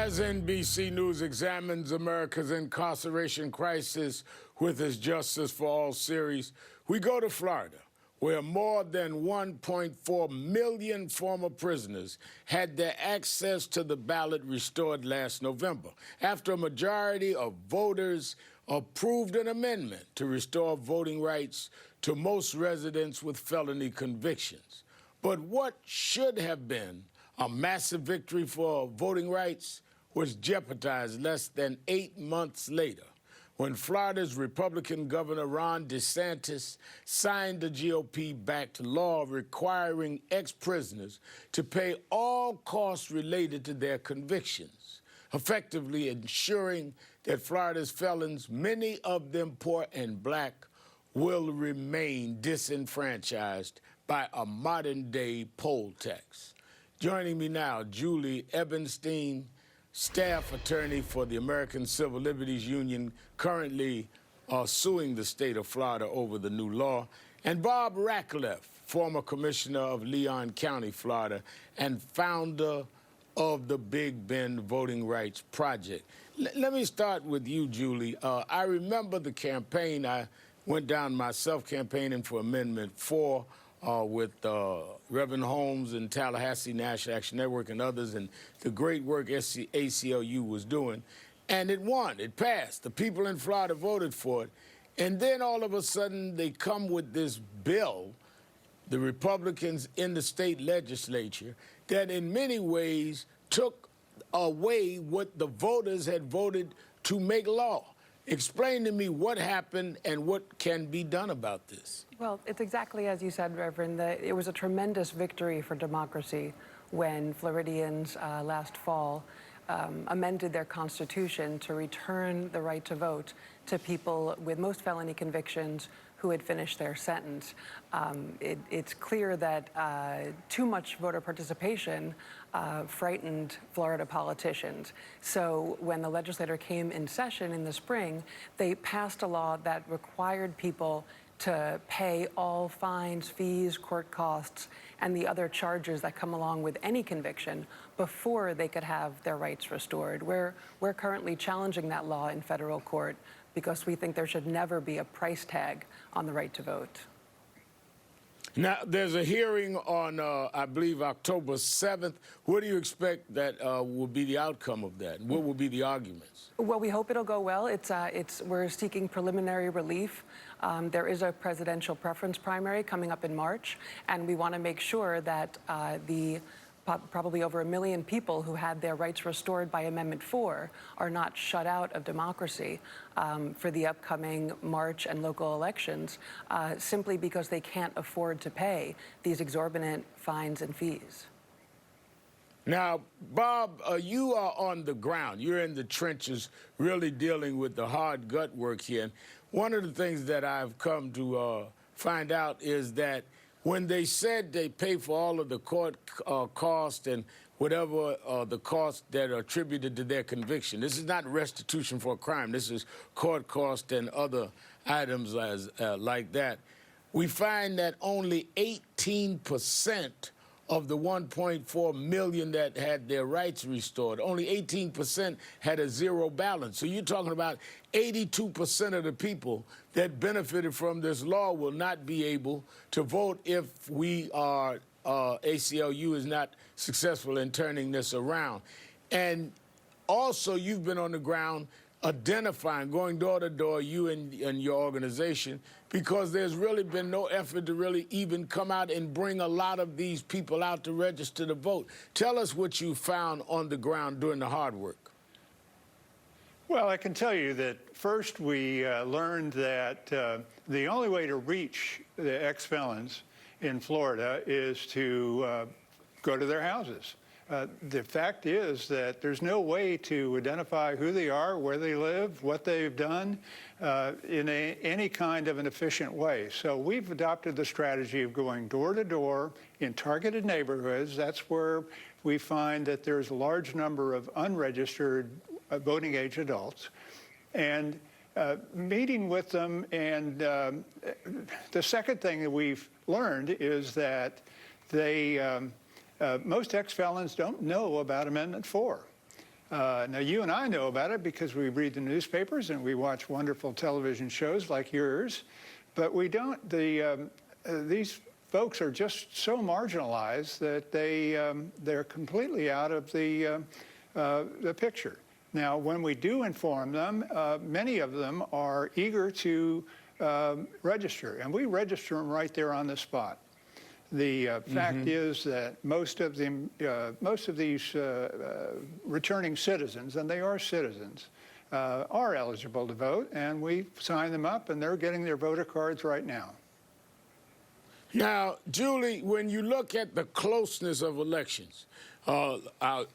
As NBC News examines America's incarceration crisis with its Justice for All series, we go to Florida, where more than 1.4 million former prisoners had their access to the ballot restored last November, after a majority of voters approved an amendment to restore voting rights to most residents with felony convictions. But what should have been a massive victory for voting rights was jeopardized less than 8 months later when Florida's Republican Governor Ron DeSantis signed the GOP-backed law requiring ex-prisoners to pay all costs related to their convictions, effectively ensuring that Florida's felons, many of them poor and black, will remain disenfranchised by a modern-day poll tax. Joining me now, Julie Ebenstein, staff attorney for the American Civil Liberties Union, currently suing the state of Florida over the new law, and Bob Ratcliffe, former commissioner of Leon County, Florida, and founder of the Big Bend Voting Rights Project. Let me start with you, Julie. I remember the campaign. I went down myself campaigning for Amendment 4 with Reverend Holmes and Tallahassee National Action Network and others, and the great work ACLU was doing. And it won. It passed. The people in Florida voted for it. And then all of a sudden they come with this bill, the Republicans in the state legislature, that in many ways took away what the voters had voted to make law. Explain to me what happened and what can be done about this. Well, it's exactly as you said, Reverend. It was a tremendous victory for democracy when Floridians last fall amended their constitution to return the right to vote to people with most felony convictions who had finished their sentence. It's clear that too much voter participation frightened Florida politicians. So when the legislature came in session in the spring, they passed a law that required people to pay all fines, fees, court costs, and the other charges that come along with any conviction before they could have their rights restored. We're currently challenging that law in federal court because we think there should never be a price tag on the right to vote. Now, there's a hearing on, I believe, October 7th. What do you expect that will be the outcome of that? What will be the arguments? Well, we hope it'll go well. We're seeking preliminary relief. There is a presidential preference primary coming up in March, and we want to make sure that the probably over 1 million people who had their rights restored by Amendment 4 are not shut out of democracy for the upcoming March and local elections simply because they can't afford to pay these exorbitant fines and fees. Now, Bob, you are on the ground. You're in the trenches really dealing with the hard gut work here. And one of the things that I've come to find out is that when they said they pay for all of the court costs and whatever the costs that are attributed to their conviction, this is not restitution for a crime. This is court costs and other items like that. We find that only 18% of the 1.4 million that had their rights restored, only 18% had a zero balance. So you're talking about 82% of the people that benefited from this law will not be able to vote if we are, ACLU is not successful in turning this around. And also, you've been on the ground identifying, going door to door, you and your organization, because there's really been no effort to really even come out and bring a lot of these people out to register to vote. Tell us what you found on the ground doing the hard work. Well, I can tell you that first we learned that the only way to reach the ex-felons in Florida is to go to their houses. The fact is that there's no way to identify who they are, where they live, what they've done in any kind of an efficient way. So we've adopted the strategy of going door to door in targeted neighborhoods. That's where we find that there's a large number of unregistered voting age adults, and meeting with them. And the second thing that we've learned is that they most ex-felons don't know about Amendment 4. Now, you and I know about it because we read the newspapers and we watch wonderful television shows like yours, but we don't. These folks are just so marginalized that they're completely out of the picture. Now, when we do inform them, many of them are eager to register, and we register them right there on the spot. The fact is that most of these returning citizens, and they are citizens, are eligible to vote, and we sign them up, and they're getting their voter cards right now. Now, Julie, when you look at the closeness of elections,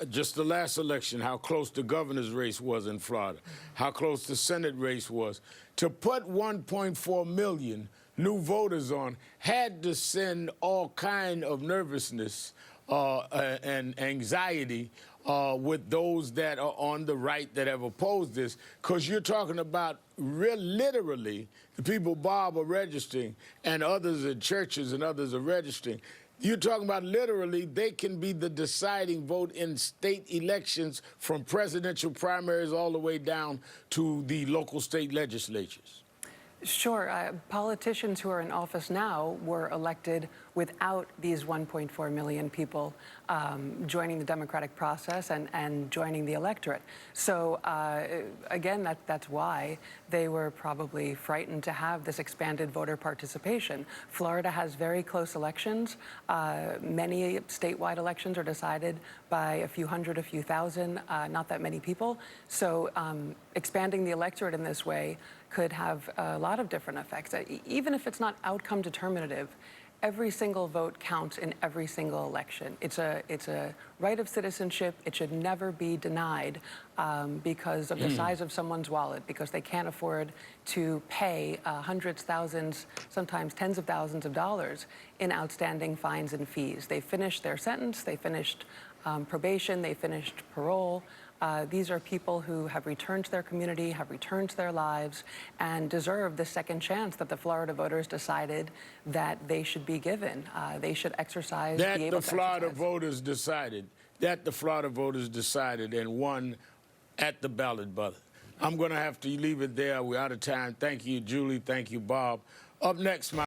just the last election, how close the governor's race was in Florida, how close the Senate race was, to put 1.4 million new voters on had to send all kind of nervousness and anxiety with those that are on the right that have opposed this, because you're talking about literally the people Bob are registering and others in churches and others are registering. You're talking about literally they can be the deciding vote in state elections from presidential primaries all the way down to the local state legislatures. Sure. Politicians who are in office now were elected without these 1.4 million people joining the democratic process and joining the electorate. So again, that's why they were probably frightened to have this expanded voter participation. Florida has very close elections. Many statewide elections are decided by a few hundred, a few thousand, not that many people. So expanding the electorate in this way could have a lot of different effects. Even if it's not outcome determinative, every single vote counts in every single election. It's a right of citizenship. It should never be denied because of the size of someone's wallet, because they can't afford to pay hundreds, thousands, sometimes tens of thousands of dollars in outstanding fines and fees. They finished their sentence, they finished probation, they finished parole. These are people who have returned to their community, have returned to their lives, and deserve the second chance that the Florida voters decided that they should be given. They should exercise. That the Florida voters decided. That the Florida voters decided and won at the ballot, brother. I'm going to have to leave it there. We're out of time. Thank you, Julie. Thank you, Bob. Up next, my